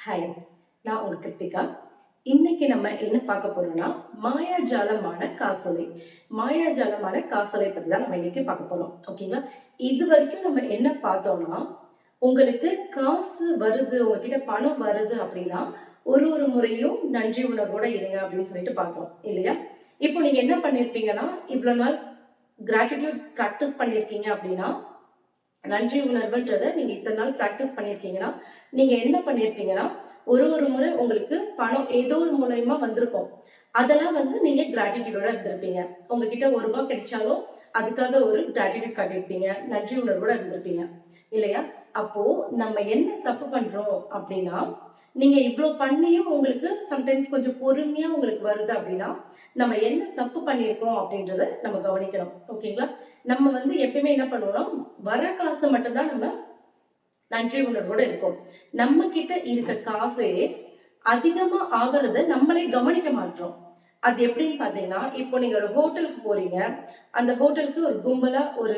Hi, நான் உங்க கிருத்திகா. இன்னைக்கு நம்ம என்ன பார்க்க போறோம்னா மாயாஜாலமான காசோலை. மாயாஜாலமான காசோலை பத்தி தான் நம்ம இன்னைக்கு பார்க்க போறோம். ஓகேங்களா? இது வரைக்கும் நம்ம என்ன பார்த்தோம்னா, உங்களுக்கு காசு வருது, உங்ககிட்ட பணம் வருது அப்படின்னா ஒரு ஒரு முறையும் நன்றி உணர்வோட இருங்க அப்படின்னு சொல்லிட்டு பார்த்தோம் இல்லையா? இப்போ நீங்க என்ன பண்ணிருப்பீங்கன்னா, இவ்வளவு நாள் கிராட்டிடியூட் ப்ராக்டிஸ் பண்ணிருக்கீங்க அப்படின்னா, நன்றி உணர்வுன்றத நீங்க இத்தனை நாள் பிராக்டிஸ் பண்ணியிருக்கீங்கன்னா, நீங்க என்ன பண்ணியிருப்பீங்கன்னா, ஒரு ஒரு முறை உங்களுக்கு பணம் ஏதோ ஒரு மூலியமா வந்திருக்கும். அதெல்லாம் வந்து நீங்க கிராட்டிடியூடோட இருந்திருப்பீங்க. உங்ககிட்ட ரூ. 1 கிடைச்சாலும் அதுக்காக ஒரு கிராட்டிடியூட் காட்டியிருப்பீங்க. நன்றி உணர்வோட இருந்திருப்பீங்க. இல்லையா? அப்போ நம்ம என்ன தப்பு பண்றோம் அப்படின்னா, நீங்க இவ்ளோ பண்ணியும் உங்களுக்கு சம்டைம்ஸ் கொஞ்சம் பொறுமையா உங்களுக்கு வருது அப்படின்னா, நம்ம என்ன தப்பு பண்ணியிருக்கோம் அப்படின்றத நம்ம கவனிக்கணும். ஓகேங்களா? நம்ம வந்து எப்பயுமே என்ன பண்ணுவோம்னா, வர காசு மட்டும் தான் நம்ம நன்றி உணர்வோட இருக்கும். நம்ம கிட்ட இருக்க காசே அதிகமா ஆகுறத நம்மளே கவனிக்க மாட்டோம். அது எப்படின்னு பாத்தீங்கன்னா, இப்போ நீங்க ஒரு ஹோட்டலுக்கு போறீங்க. அந்த ஹோட்டலுக்கு ஒரு கும்பலா ஒரு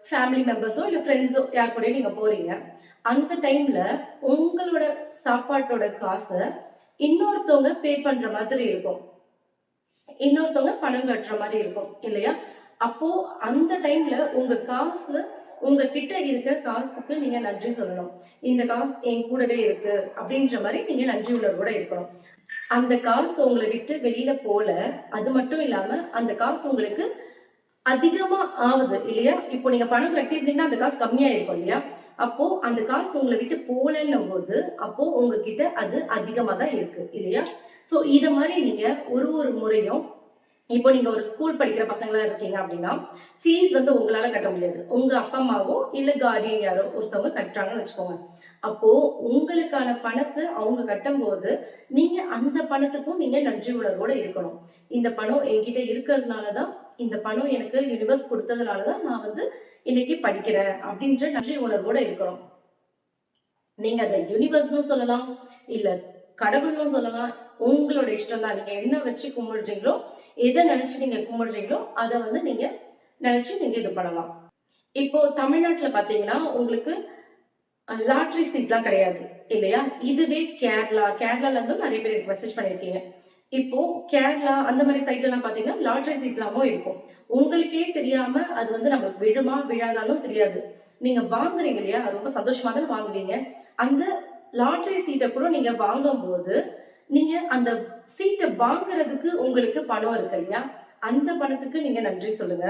ஃபேமிலி மெம்பர்ஸோ இல்ல ஃப்ரெண்ட்ஸோ யார் கூடயும் நீங்க போறீங்க. அந்த டைம்ல உங்களோட சாப்பாட்டோட காச இன்னொருத்தவங்க பே பண்ற மாதிரி இருக்கும். இன்னொருத்தவங்க பணம் கட்டுற மாதிரி இருக்கும் இல்லையா? அப்போ அந்த டைம்ல உங்க காசு உங்ககிட்ட இருக்க காசுக்கு நீங்க நன்றி சொல்லணும். இந்த காசு என் கூடவே இருக்கு அப்படின்ற மாதிரி நீங்க நன்றி உணர்வோட இருக்கணும். அந்த காசு உங்களை விட்டு வெளியில போல. அது மட்டும் இல்லாம அந்த காசு உங்களுக்கு அதிகமா ஆகுது இல்லையா? இப்போ நீங்க பணம் கட்டியிருந்தீங்கன்னா அந்த காசு கம்மியா இருக்கும் இல்லையா? அப்போ அந்த காசு உங்களை விட்டு போலன்னும் போது அப்போ உங்ககிட்ட அது அதிகமா தான் இருக்கு இல்லையா? சோ இத மாதிரி நீங்க ஒரு ஒரு முறையும் இப்போ நீங்க ஒரு ஸ்கூல் படிக்கிற பசங்களா இருக்கீங்க அப்படின்னா, ஃபீஸ் வந்து உங்களால கட்ட முடியாது. உங்க அப்பா அம்மாவோ இல்ல கார்டியன் யாரோ ஒருத்தவங்க கட்டுறாங்கன்னு வச்சுக்கோங்க. அப்போ உங்களுக்கான பணத்த அவங்க கட்டும்போது, நீங்க அந்த பணத்துக்கும் நீங்க நன்றி உணர்வோட இருக்கணும். இந்த பணம் என்கிட்ட இருக்கிறதுனால தான், இந்த பணம் எனக்கு யுனிவர்ஸ் குடுத்ததுனால தான் நான் வந்து இன்னைக்கு படிக்கிறேன் அப்படின்ற நன்றி உணர்வோட இருக்கணும். நீங்க அத யுனிவர்ஸ்னும் சொல்லலாம், இல்ல கடவுள்னு சொல்லலாம். உங்களோட இஷ்டம் தான். நீங்க என்ன வச்சு கும்பிடுறீங்களோ, எத நினைச்சு நீங்க கும்பிடுறீங்களோ, அத வந்து நீங்க நினைச்சு நீங்க இது பண்ணலாம். இப்போ தமிழ்நாட்டுல பாத்தீங்கன்னா, உங்களுக்கு லாட்டரி சீட்லாம் கிடையாது இல்லையா? இதுவே கேரளால இருந்தும் நிறைய பேர் எனக்கு மெசேஜ் பண்ணியிருக்கீங்க. இப்போ கேரளா அந்த மாதிரி சைட்லலாம் பாத்தீங்கன்னா, லாட்டரி சீட்லாமும் இருக்கும். உங்களுக்கே தெரியாம அது வந்து நமக்கு விழுமா, விழாதாலும் தெரியாது. நீங்க வாங்குறீங்க இல்லையா? ரொம்ப சந்தோஷமா தானே வாங்குவீங்க. அந்த லாட்டரி சீட்ட கூட நீங்க வாங்கும்போது, நீங்க அந்த சீட்ட வாங்குறதுக்கு உங்களுக்கு பணம் இருக்கு இல்லையா? அந்த பணத்துக்கு நீங்க நன்றி சொல்லுங்க.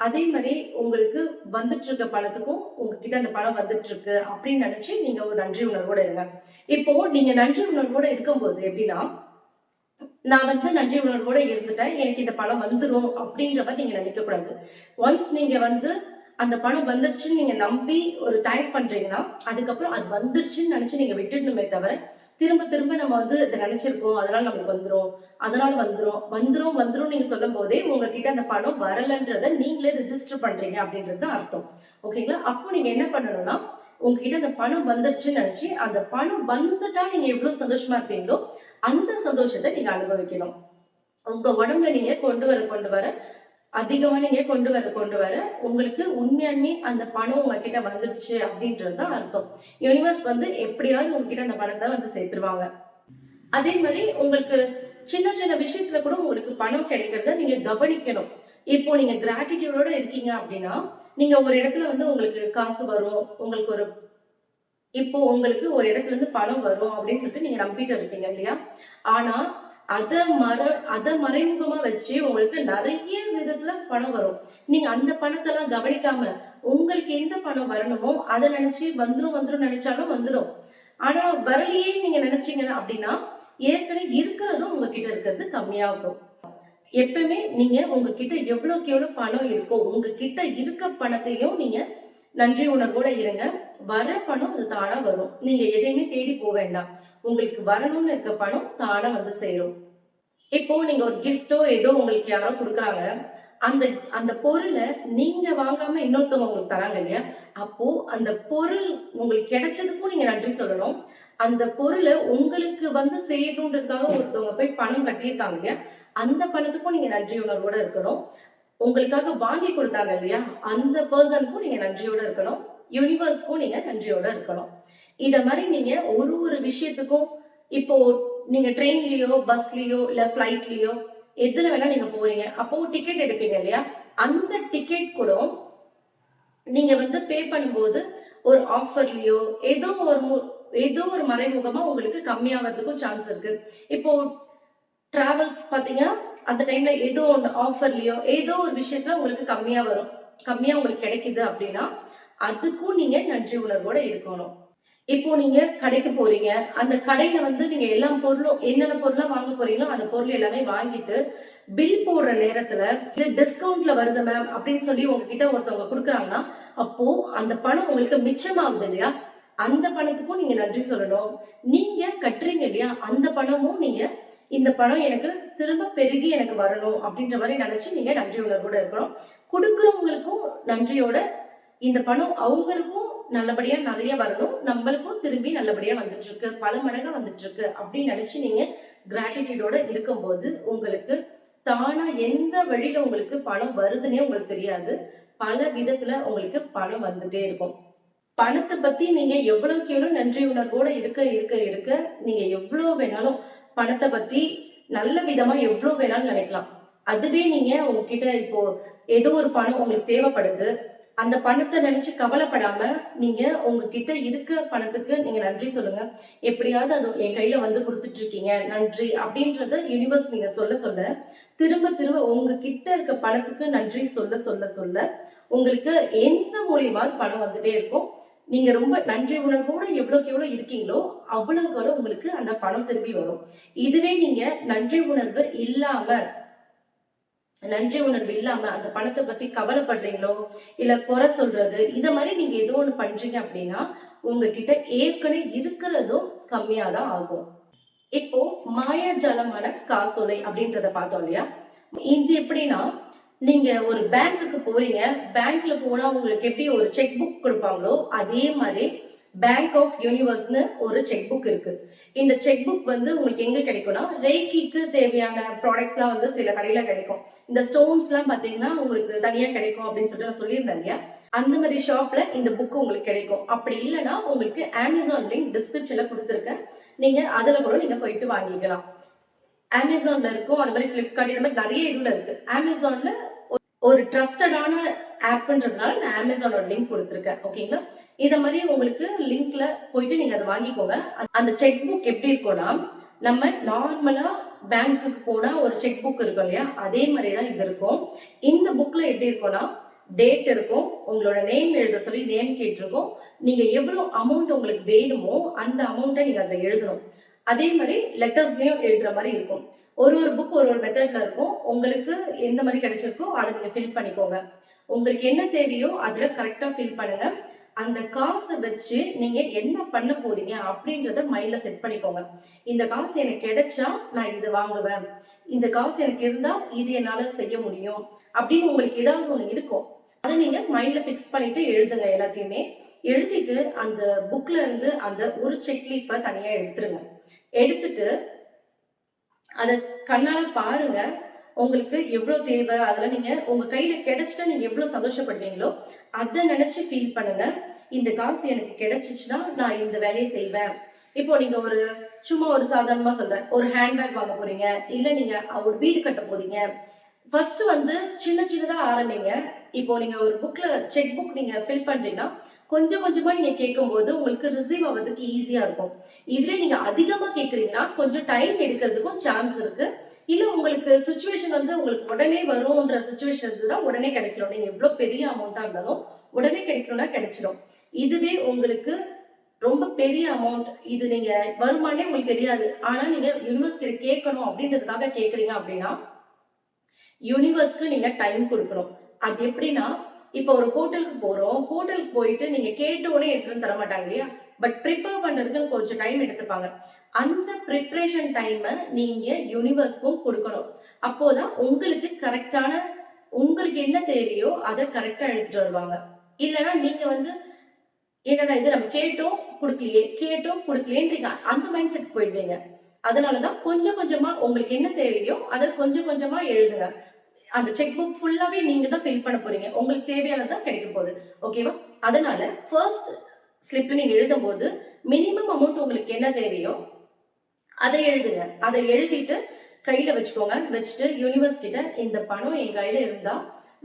அதே மாரி உங்களுக்கு வந்துட்டு இருக்க பணத்துக்கும், உங்ககிட்ட அந்த பணம் வந்துட்டு இருக்கு அப்படின்னு நினைச்சு நீங்க ஒரு நன்றி உணர்வோட இருங்க. இப்போ நீங்க நன்றி உணர்வோட இருக்கும்போது எப்படின்னா, நான் வந்து நன்றி உணர்வோட இருந்துட்டேன். எனக்கு இந்த பணம் வந்துரும் அப்படின்ற மாரி நீங்க நினைக்கக்கூடாது. ஒன்ஸ் நீங்க வந்து அந்த பணம் வந்துருச்சுன்னு நீங்க நம்பி ஒரு தயார் பண்றீங்கன்னா, அதுக்கப்புறம் அது வந்துருச்சுன்னு நினைச்சு நீங்க விட்டுடணுமே தவிர, திரும்ப திரும்ப நம்ம வந்து இத நினைச்சிருக்கோம். அதனால நமக்கு வந்துரும். அதனால வந்துரும். வந்துரும் வந்துரும்னு நீங்க சொல்லும்போதே, உங்ககிட்ட அந்த பணம் வரலன்றத நீங்களே ரிஜிஸ்டர் பண்றீங்க அப்படின்றது தான் அர்த்தம். ஓகேங்களா? அப்போ நீங்க என்ன பண்ணணும்னா, உங்ககிட்ட அந்த பணம் வந்துருச்சுன்னு நினைச்சு, அந்த பணம் வந்துட்டா நீங்க எவ்வளவு சந்தோஷமா இருப்பீங்களோ, அந்த சந்தோஷத்த நீங்க அனுபவிக்கணும். உங்க உடம்புல நீங்க கொண்டு வர அதிகமா நீங்க கொண்டு வர உங்களுக்கு உண்மையாலுமே அந்த பணம் உங்ககிட்ட வந்துடுச்சு அப்படின்றது தான் அர்த்தம். யுனிவர்ஸ் வந்து எப்படியாவது உங்ககிட்ட அந்த பணத்தை வந்து சேர்த்துருவாங்க. அதே மாதிரி உங்களுக்கு சின்ன சின்ன விஷயத்துல கூட உங்களுக்கு பணம் கிடைக்கிறத நீங்க கவனிக்கணும். இப்போ நீங்க கிராட்டிடியூடோட இருக்கீங்க அப்படின்னா, நீங்க ஒரு இடத்துல வந்து உங்களுக்கு காசு வரும். உங்களுக்கு ஒரு இப்போ உங்களுக்கு ஒரு இடத்துல இருந்து பணம் வரும் அப்படின்னு சொல்லிட்டு நீங்க நம்பிட்டு இருப்பீங்க இல்லையா? ஆனா அத மற அத மறைமுகமா வச்சு உங்களுக்கு நிறைய விதத்துல பணம் வரும். நீங்க அந்த பணத்தெல்லாம் கவனிக்காம உங்களுக்கு எந்த பணம் வரணுமோ அத நினைச்சு வந்துரும் நினைச்சாலும் வந்துரும். ஆனா வரலையேன்னு நீங்க நினைச்சீங்க அப்படின்னா, ஏற்கனவே இருக்கிறதும் உங்ககிட்ட இருக்கிறது கம்மியாகும். எப்பவுமே நீங்க உங்ககிட்ட எவ்வளவுக்கு எவ்வளவு பணம் இருக்கோ, உங்ககிட்ட இருக்க பணத்தையும் நீங்க நன்றி உணர்வோட இருங்க. வர பணம் அது தானா வரும். நீங்க எதையுமே தேடி போ வேண்டாம். உங்களுக்கு வரணும்னு இருக்க பணம் தானா வந்து சேரும். இப்போ நீங்க ஒரு கிஃப்ட்டோ ஏதோ உங்களுக்கு யாரோ குடுக்குறாங்க. அந்த அந்த பொருள நீங்க வாங்காம இன்னொருத்தவங்க உங்களுக்கு தராங்க இல்லையா? அப்போ அந்த பொருள் உங்களுக்கு கிடைச்சதுக்கும் நீங்க நன்றி சொல்லணும். அந்த பொருள உங்களுக்கு வந்து சேரணுன்றதுக்காக ஒருத்தவங்க போய் பணம் கட்டியிருக்காங்க இல்லையா? அந்த பணத்துக்கும் நீங்க நன்றி உணர்வோட இருக்கணும். உங்களுக்காக வாங்கி குடுத்தாங்க இல்லையா? அந்த பெர்சனுக்கும் நீங்க நன்றியோட இருக்கணும். யுனிவர்ஸ்க்கும் நீங்க நன்றியோட இருக்கணும். இத மாரி நீங்க ஒரு ஒரு விஷயத்துக்கும் இப்போ நீங்க ட்ரெயின்லயோ, பஸ்லயோ, இல்ல ஃப்ளைட்லயோ எதுல வேணா நீங்க போறீங்க. அப்போ டிக்கெட் எடுப்பீங்க இல்லையா? அந்த டிக்கெட் கூட நீங்க வந்து பே பண்ணும்போது ஒரு ஆஃபர்லயோ ஏதோ ஒரு மறைமுகமா உங்களுக்கு கம்மியாவறதுக்கும் சான்ஸ் இருக்கு. இப்போ டிராவல்ஸ் பார்த்தீங்கன்னா, அந்த டைம்ல ஏதோ ஒண்ணு ஆஃபர்லயோ, ஏதோ ஒரு விஷயத்துல உங்களுக்கு கம்மியா வரும். கம்மியா உங்களுக்கு கிடைக்குது அப்படின்னா, அதுக்கும் நீங்க நன்றி உணர்வோட இருக்கணும். இப்போ நீங்க கடைக்கு போறீங்க. அந்த கடையில வந்து நீங்க எல்லா பொருளும் என்னென்ன பொருள்லாம் வாங்க போறீங்களோ, அந்த பொருள் எல்லாமே வாங்கிட்டு, பில் போடுற நேரத்துல, இது டிஸ்கவுண்ட்ல வருது மேம் அப்படின்னு சொல்லி உங்ககிட்ட ஒருத்தவங்க குடுக்குறாங்கன்னா, அப்போ அந்த பணம் உங்களுக்கு மிச்சமாகுது இல்லையா? அந்த பணத்துக்கும் நீங்க நன்றி சொல்லணும். நீங்க கட்டுறீங்க இல்லையா? அந்த பணமும் நீங்க இந்த பணம் எனக்கு திரும்ப பெருகி எனக்கு வரணும் அப்படின்ற மாரி நெனச்சு நீங்க நன்றி உணர்வோட இருக்கணும். குடுக்குறவங்களுக்கும் நன்றியோட இந்த பணம் அவங்களுக்கும் நல்லபடியா நெறைய வரணும். நம்மளுக்கும் திரும்பி நல்லபடியா வந்துட்டு இருக்கு. பல மடங்கா வந்துட்டு இருக்கு அப்படின்னு நெனச்சு நீங்க கிராட்டிட்யூடோட இருக்கும்போது, உங்களுக்கு தானா எந்த வழியில உங்களுக்கு பணம் வருதுன்னே உங்களுக்கு தெரியாது. பல விதத்துல உங்களுக்கு பணம் வந்துட்டே இருக்கும். பணத்த பத்தி நீங்க எவ்வளவுக்கு எவ்வளவு நன்றி உணர்வோட இருக்க, நீங்க எவ்வளவு வேணாலும் பணத்த பத்தி நல்ல விதமா எவ்வளவு வேணாலும் நினைக்கலாம். அதுவே நீங்க உங்ககிட்ட இப்போ ஏதோ ஒரு பணம் உங்களுக்கு தேவைப்படுது. அந்த பணத்த நினைச்சு கவலைப்படாம, நீங்க உங்ககிட்ட இருக்க பணத்துக்கு நீங்க நன்றி சொல்லுங்க. எப்படியாவது அது என் கையில வந்து குடுத்துட்டு இருக்கீங்க, நன்றி அப்படின்றத யுனிவர்ஸ் நீங்க சொல்ல சொல்ல, திரும்ப திரும்ப உங்ககிட்ட இருக்க பணத்துக்கு நன்றி சொல்ல, உங்களுக்கு எந்த மூலியமாவது பணம் வந்துட்டே இருக்கும். நீங்க ரொம்ப நன்றி உணர்வோட எவ்வளவுக்கு எவ்வளவு இருக்கீங்களோ, அவ்வளவுக்கு அவ்வளவு உங்களுக்கு அந்த பணம் திரும்பி வரும். இதுவே நீங்க நன்றி உணர்வு இல்லாம அந்த பணத்த பத்தி கவலைப்படுறீங்களோ, இல்ல குறை சொல்றது, இத மாரி நீங்க ஏதோ ஒண்ணு பண்றீங்க அப்படின்னா, உங்ககிட்ட ஏற்கனவே இருக்கிறதும் கம்மியா தான் ஆகும். இப்போ மாயாஜாலமான காசோலை அப்படின்றத பார்த்தோம் இல்லையா? இது எப்படின்னா, நீங்க ஒரு பேங்க்குக்கு போறீங்க. பேங்க்ல போனா உங்களுக்கு எப்படி ஒரு செக் புக் குடுப்பாங்களோ, அதே மாரி பேங்க் ஆஃப் யூனிவர்ஸ்ன்னு ஒரு செக் புக் இருக்கு. இந்த செக் புக் வந்து உங்களுக்கு எங்க கிடைக்கும்னா, ரெய்கிக்கு தேவையான ப்ராடக்ட்ஸ்லாம் வந்து சில கடையில கிடைக்கும். இந்த ஸ்டோன்ஸ்லாம் பார்த்தீங்கன்னா, உங்களுக்கு தனியா கிடைக்கும் அப்படின்னு சொல்லிட்டு நான் சொல்லியிருந்தேன் இல்லையா? அந்த மாரி ஷாப்ல இந்த புக் உங்களுக்கு கிடைக்கும். அப்படி இல்லன்னா, உங்களுக்கு Amazon லிங்க் டிஸ்கிரிப்ஷன்ல குடுத்துருக்கேன். நீங்க அதுல கூட நீங்க போயிட்டு வாங்கிக்கலாம். Amazonல இருக்கும். அது மாரி Flipkart இந்த மாரி நெறைய இதுல இருக்கு. Amazonல ஒரு ட்ரஸ்டடான ஆப்ன்றதுனால நான் Amazonோட லிங்க் குடுத்துருக்கேன். ஓகேங்களா? இத மாரி உங்களுக்கு லிங்க்ல போயிட்டு நீங்க அத வாங்கிக்கோங்க. அந்த செக் புக் எப்படி இருக்கும்னா, நம்ம நார்மலா பேங்க்குக்கு போனா ஒரு செக் புக் இருக்கும் இல்லையா? அதே மாரி தான் இது இருக்கும். இந்த புக்ல எப்படி இருக்கும்னா, டேட் இருக்கும். உங்களோட நேம் எழுத சொல்லி நேம் கேட்டிருக்கும். நீங்க எவ்வளவு அமௌண்ட் உங்களுக்கு வேணுமோ, அந்த அமௌண்ட்ட நீங்க அதுல எழுதணும். அதே மாரி லெட்டர்ஸ்லயும் எழுதுற மாரி இருக்கும். ஒரு புக் ஒரு மெத்தட்ல இருக்கும். உங்களுக்கு எந்த மாரி கிடைச்சிருக்கோ அத நீங்க ஃபில் பண்ணிக்கோங்க. உங்களுக்கு என்ன தேவையோ அதுல கரெக்ட்டா ஃபில் பண்ணுங்க. அந்த காச வச்சு நீங்க என்ன பண்ண போறீங்க அப்படின்றத மைண்ட்ல செட் பண்ணிக்கோங்க. இந்த காசு எனக்கு கிடைச்சா நான் இது வாங்குவேன். இந்த காசு எனக்கு இருந்தா இது என்னால செய்ய முடியும். அப்படின்னு உங்களுக்கு ஏதாவது ஒண்ணு இருக்கும். அத நீங்க மைண்ட்ல ஃபிக்ஸ் பண்ணிட்டு எழுதுங்க எல்லாத்தையுமே. எழுதிட்டு அந்த புக்ல இருந்து அந்த ஒரு செக் லீஃப தனியா எடுத்துருங்க. எடுத்துட்டு அத கண்ணால பாருங்க. உங்களுக்கு எவ்ளோ தேவை, அதெல்லாம் நீங்க உங்க கையில கிடைச்சுட்டா நீங்க எவ்ளோ சந்தோஷப்படுவீங்களோ, அத நெனச்சு ஃபீல் பண்ணுங்க. இந்த காசு எனக்கு கிடைச்சுச்சுன்னா, நான் இந்த வேலைய செய்வேன். இப்போ நீங்க சும்மா ஒரு சாதாரணமா சொல்றேன். ஒரு ஹேண்ட்பேக் வாங்க போறீங்க. இல்ல நீங்க ஒரு வீடு கட்ட போறீங்க. ஃபர்ஸ்ட் வந்து சின்ன சின்னதா ஆரம்பிங்க. இப்போ நீங்க ஒரு செக் புக் நீங்க ஃபில் பண்றீங்கன்னா, கொஞ்சம் கொஞ்சமா நீங்க கேட்கும்போது உங்களுக்கு ரிசீவ் ஆவறதுக்கு ஈஸியா இருக்கும். இதுவே நீங்க அதிகமா கேட்கிறீங்கன்னா, கொஞ்சம் டைம் எடுக்கிறதுக்கும் சான்ஸ் இருக்கு. இல்ல உங்களுக்கு சிச்சுவேஷன் வந்து உங்களுக்கு உடனே வரும்ன்ற சிச்சுவேஷன் இருந்ததுன்னா, உடனே கிடைச்சிரும். நீங்க எவ்ளோ பெரிய அமௌண்ட்டா இருந்தாலும், உடனே கிடைக்கணும்னா கிடைச்சிடும். இதுவே உங்களுக்கு ரொம்ப பெரிய அமௌண்ட் இது நீங்க வருமானே உங்களுக்கு தெரியாது. ஆனா நீங்க யுனிவர்ஸ் கிட்ட கேட்கணும் அப்படின்றதுக்காக கேட்கிறீங்க அப்படின்னா, யுனிவர்ஸ்க்கு நீங்க டைம் குடுக்கணும். அது எப்படின்னா, இப்போ ஒரு ஹோட்டலுக்கு போறோம். ஹோட்டலுக்கு போயிட்டு நீங்க கேட்ட உடனே எடுத்துட்டு வந்து தர மாட்டாங்க இல்லையா? பட் பிரிப்பேர் பண்றதுக்கு கொஞ்சம் டைம் எடுத்துப்பாங்க. அந்த பிரிப்பரேஷன் டைம நீங்க யுனிவர்ஸ்க்கும் குடுக்கணும். அப்போதான் உங்களுக்கு என்ன தேவையோ அத கரெக்ட்டா எடுத்துட்டு வருவாங்க. இல்லன்னா நீங்க வந்து என்னடா இது நம்ம கேட்டோம் குடுக்கலையேன்றீங்க. அந்த மைண்ட் செட் போயிடுவீங்க. அதனால தான் கொஞ்சம் கொஞ்சமா உங்களுக்கு என்ன தேவையோ அத கொஞ்சம் கொஞ்சமா எழுதுங்க. அந்த செக் புக் ஃபுல்லாவே நீங்க தான் ஃபில் பண்ண போறீங்க. உங்களுக்கு தேவையானது தான் கிடைக்க போகுது. ஓகேவா? அதனால ஃபர்ஸ்ட் ஸ்லிப்ல நீங்க எழுதும்போது மினிமம் அமௌண்ட் உங்களுக்கு என்ன தேவையோ அதை எழுதுங்க. அதை எழுதிட்டு கையில வச்சுக்கோங்க. வச்சுட்டு யூனிவர்ஸ் கிட்ட இந்த பணம் என் கையில இருந்தா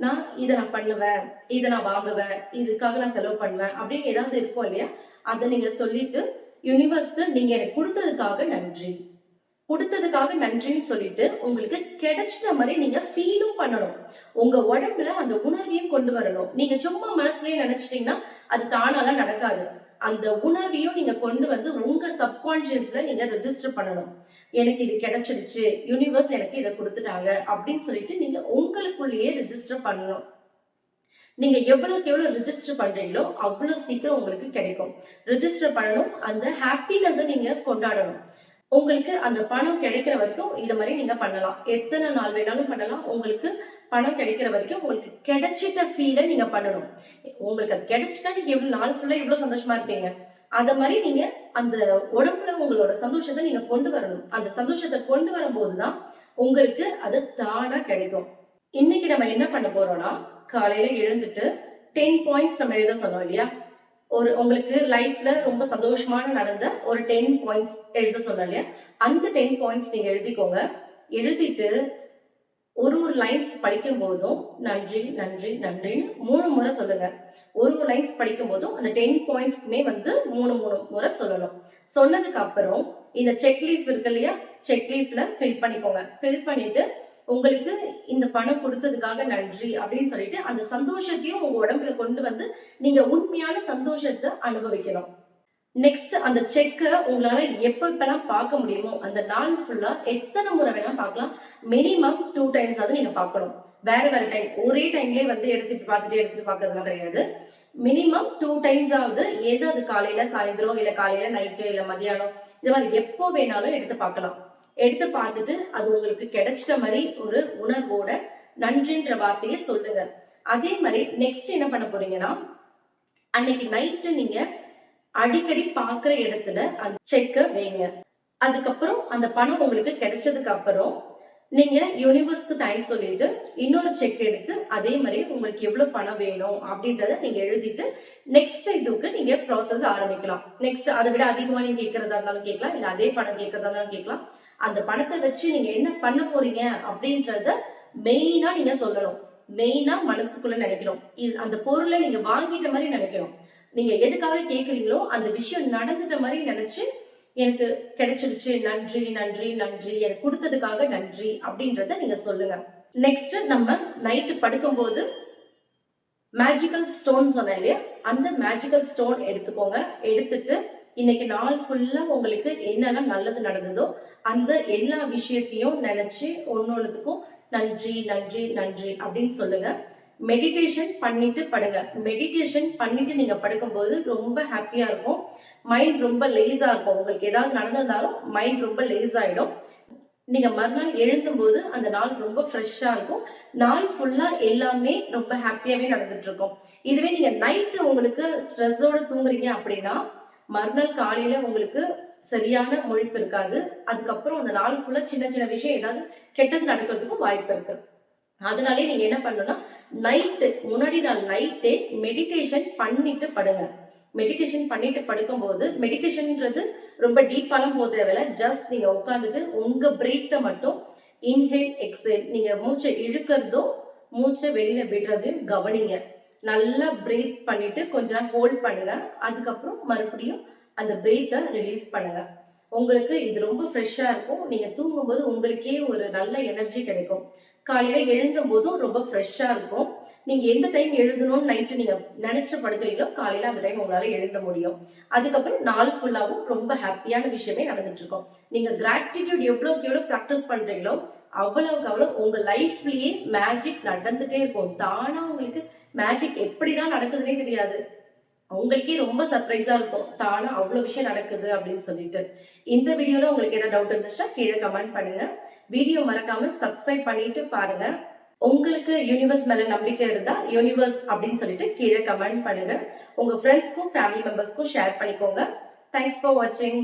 நான் பண்ணுவேன், இதை நான் வாங்குவேன், இதுக்காக நான் செலவு பண்ணுவேன் அப்படின்னு ஏதாவது இருக்கும் இல்லையா, அதை நீங்க சொல்லிட்டு யூனிவர்ஸ்க்கு நீங்க எனக்கு கொடுத்ததுக்காக நன்றி, கொடுத்ததுக்காக நன்றின்னு சொல்லிட்டு உங்களுக்கு கிடைச்சிட்ட மாதிரி நீங்க ஃபீலும் பண்ணணும். உங்க உடம்புல அந்த உணர்வையும் கொண்டு வரணும். நீங்க சும்மா மனசுலயே நினைச்சிட்டீங்கன்னா அது தானாலாம் நடக்காது. அந்த உணர்வையும் நீங்க கொண்டு வந்து உங்க சப்கான்சியஸ்ல நீங்க ரெஜிஸ்டர் பண்ணணும். எனக்கு இது கிடைச்சிடுச்சு, யூனிவர்ஸ் எனக்கு இதை கொடுத்துட்டாங்க அப்படின்னு சொல்லிட்டு நீங்க உங்களுக்குள்ளேயே ரெஜிஸ்டர் பண்ணணும். நீங்க எவ்வளவுக்கு எவ்வளவு ரெஜிஸ்டர் பண்றீங்களோ அவ்வளவு சீக்கிரம் உங்களுக்கு கிடைக்கும். ரெஜிஸ்டர் பண்ணணும். அந்த ஹாப்பினஸை நீங்க கொண்டாடணும். உங்களுக்கு அந்த பணம் கிடைக்கிற வரைக்கும் இதை மாதிரி நீங்க பண்ணலாம். எத்தனை நாள் வேணாலும் பண்ணலாம். உங்களுக்கு பணம் கிடைக்கிற வரைக்கும் உங்களுக்கு கிடைச்சிட்ட ஃபீலை நீங்க பண்ணணும். உங்களுக்கு அது கிடைச்சிட்டா நீங்க எவ்வளவு நாள் ஃபுல்லா எவ்வளவு சந்தோஷமா இருப்பீங்க. அத மாதிரி நீங்க அந்த உடம்புல உங்களோட சந்தோஷத்தை நீங்க கொண்டு வரணும். அந்த சந்தோஷத்தை கொண்டு வரும்போதுதான் உங்களுக்கு அது தானா கிடைக்கும். இன்னைக்கு நம்ம என்ன பண்ண போறோம்னா, காலையில எழுந்துட்டு 10 பாயிண்ட்ஸ் நம்ம எழுத சொன்னோம் இல்லையா, உங்களுக்கு லைஃப்ல ரொம்ப சந்தோஷமான நடந்த ஒரு 10 பாயிண்ட்ஸ் எழுத சொன்னோம் இல்லையா, அந்த 10 பாயிண்ட்ஸ் நீங்க எழுதிக்கோங்க. எழுதிட்டு ஒரு லைன்ஸ் படிக்கும் போதும் நன்றி நன்றி நன்றின்னு 3 முறை சொல்லுங்க. ஒரு லைன்ஸ் படிக்கும் போதும் அந்த 10 பாயிண்ட்ஸ்க்குமே வந்து 3 முறை சொல்லணும். சொன்னதுக்கு அப்புறம் இந்த செக் லீஃப் இருக்கு இல்லையா, செக் லீஃப்ல ஃபில் பண்ணிக்கோங்க. ஃபில் பண்ணிட்டு உங்களுக்கு இந்த பணம் கொடுத்ததுக்காக நன்றி அப்படின்னு சொல்லிட்டு அந்த சந்தோஷத்தையும் உங்க உடம்புல கொண்டு வந்து நீங்க உண்மையான சந்தோஷத்தை அனுபவிக்கணும். நெக்ஸ்ட் அந்த செக்கை உங்களால எப்பெல்லாம் பார்க்க முடியுமோ அந்த நாள் ஃபுல்லா எத்தனை முறை வேணா பார்க்கலாம். மினிமம் 2 டைம்ஸ் ஆகுது நீங்க பார்க்கணும். வேற வேற டைம் ஒரே டைம்லயே வந்து எடுத்துட்டு பார்க்கறதுலாம் கிடையாது. மினிமம் 2 டைம்ஸ் ஆகுது. எது அது காலையில சாயந்தரம் இல்ல காலையில நைட்டு இல்ல மதியானம் இந்த மாதிரி எப்போ வேணாலும் எடுத்து பார்க்கலாம். எடுத்து பார்த்துட்டு அது உங்களுக்கு கிடைச்சிட்ட மாதிரி ஒரு உணர்வோட நன்றின்ற வார்த்தையை சொல்லுங்க. அதே மாதிரி நெக்ஸ்ட் என்ன பண்ண போறீங்கன்னா, அன்னைக்கு நைட்டு நீங்க அடிக்கடி பாக்குற இடத்துல அந்த செக்க வைங்க. அதுக்கப்புறம் அந்த பணம் உங்களுக்கு கிடைச்சதுக்கு அப்புறம் நீங்க யூனிவர்ஸ்க்கு தேங்க்ஸ் சொல்லிட்டு இன்னொரு செக் எடுத்து அதே மாதிரி உங்களுக்கு எவ்வளவு பணம் வேணும் அப்படின்றத நீங்க எழுதிட்டு நெக்ஸ்ட் இதுக்கு நீங்க ப்ராசஸ் ஆரம்பிக்கலாம். நெக்ஸ்ட் அதை விட அதிகமா நீங்க கேட்கறதா இருந்தாலும் கேட்கலாம், இல்ல அதே பணம் கேட்கறதா இருந்தாலும் கேட்கலாம். அந்த பணத்தை வச்சு நீங்க என்ன பண்ண போறீங்க அப்படின்றத மெயினா நீங்க சொல்லணும். மெயினா மனசுக்குள்ள நினைக்கணும். அந்த பொருளை நீங்க வாங்கிட்ட மாதிரி நினைக்கணும். நீங்க எதுக்காக கேட்குறீங்களோ அந்த விஷயம் நடந்துட்ட மாதிரி நினைச்சு எனக்கு கிடைச்சிருச்சு, நன்றி நன்றி நன்றி, எனக்கு கொடுத்ததுக்காக நன்றி அப்படின்றத நீங்க சொல்லுங்க. நெக்ஸ்ட் நம்ம நைட்டு படுக்கும்போது மேஜிக்கல் ஸ்டோன் சொன்னேன் இல்லையா, அந்த மேஜிக்கல் ஸ்டோன் எடுத்துக்கோங்க. எடுத்துட்டு இன்னைக்கு நாள் ஃபுல்லா உங்களுக்கு என்னெல்லாம் நல்லது நடந்ததோ அந்த எல்லா விஷயத்தையும் நினைச்சு ஒன்னொன்னுக்கும் நன்றி நன்றி நன்றி அப்படின்னு சொல்லுங்க. மெடிடேஷன் பண்ணிட்டு படுங்க. மெடிடேஷன் பண்ணிட்டு நீங்க படுக்கும்போது ரொம்ப ஹாப்பியா இருக்கும். மைண்ட் ரொம்ப லேஸா இருக்கும். உங்களுக்கு ஏதாவது நடந்திருந்தாலும் மைண்ட் ரொம்ப லேஸ் ஆயிடும். நீங்க மறுநாள் எழுந்தும் போது அந்த நாள் ரொம்ப ஃப்ரெஷ்ஷா இருக்கும். நாள் ஃபுல்லா எல்லாமே ரொம்ப ஹாப்பியாவே நடந்துட்டு இருக்கும். இதுவே நீங்க நைட்டு உங்களுக்கு ஸ்ட்ரெஸ்ஸோட தூங்குறீங்க அப்படின்னா மறுநாள் காலையில உங்களுக்கு சரியான முழிப்பு இருக்காது. அதுக்கப்புறம் அந்த நாள் ஃபுல்லா சின்ன சின்ன விஷயம் ஏதாவது கெட்டது நடக்கிறதுக்கும் வாய்ப்பு இருக்கு. அதனாலே நீங்க என்ன பண்ணணும்னா, முன்னாடி நாள் நைட்டே மெடிடேஷன் பண்ணிட்டு படுங்க. மெடிடேஷன் பண்ணிட்டு படுக்கும்போது மெடிடேஷன்ன்றது ரொம்ப டீப்பாலாம் போக தேவையில்ல. ஜஸ்ட் நீங்க உட்காந்துட்டு உங்க பிரீத்தை மட்டும் இன்ஹேல் எக்ஸேல், நீங்க மூச்சை இழுக்கிறதும் மூச்சை வெளியில விடுறதையும் கவனிங்க. நல்லா பிரீத் பண்ணிட்டு கொஞ்ச நேரம் ஹோல்ட் பண்ணுங்க. அதுக்கப்புறம் மறுபடியும் அந்த பிரீத்தை ரிலீஸ் பண்ணுங்க. உங்களுக்கு இது ரொம்ப ஃப்ரெஷ்ஷா இருக்கும். நீங்க தூங்கும்போது உங்களுக்கே ஒரு நல்ல எனர்ஜி கிடைக்கும். காலையில எழுந்தும் போதும் ரொம்ப ஃப்ரெஷ்ஷா இருக்கும். நீங்க எந்த டைம் எழுதணும்னு நைட்டு நீங்க நினைச்சிட்டு படுக்கிறீங்களோ காலையில அந்த டைம் உங்களால எழுத முடியும். அதுக்கப்புறம் நாள் ஃபுல்லாவும் ரொம்ப ஹாப்பியான விஷயமே நடந்துட்டு இருக்கும். நீங்க கிராட்டிடியூட் எவ்வளவுக்கு எவ்வளவு ப்ராக்டிஸ் பண்றீங்களோ அவ்வளவுக்கு அவ்வளவு உங்க லைஃப்லயே மேஜிக் நடந்துட்டே இருக்கும். தானா உங்களுக்கு மேஜிக் எப்படிதான் நடக்குதுன்னே தெரியாது. உங்களுக்கே ரொம்ப சர்ப்ரைஸா இருக்கும். தானா அவ்வளவு விஷயம் நடக்குது அப்படின்னு சொல்லிட்டு. இந்த வீடியோல உங்களுக்கு ஏதாவது டவுட் இருந்துச்சுன்னா கீழே கமெண்ட் பண்ணுங்க. வீடியோ மறக்காம சப்ஸ்கிரைப் பண்ணிட்டு பாருங்க. உங்களுக்கு யூனிவர்ஸ் மேல நம்பிக்கை இருந்தா யூனிவர்ஸ் அப்படின்னு சொல்லிட்டு கீழே கமெண்ட் பண்ணுங்க. உங்க ஃப்ரெண்ட்ஸ்க்கும் ஃபேமிலி மெம்பர்ஸ்க்கும் ஷேர் பண்ணிக்கோங்க. தேங்க்ஸ் ஃபார் வாட்சிங்.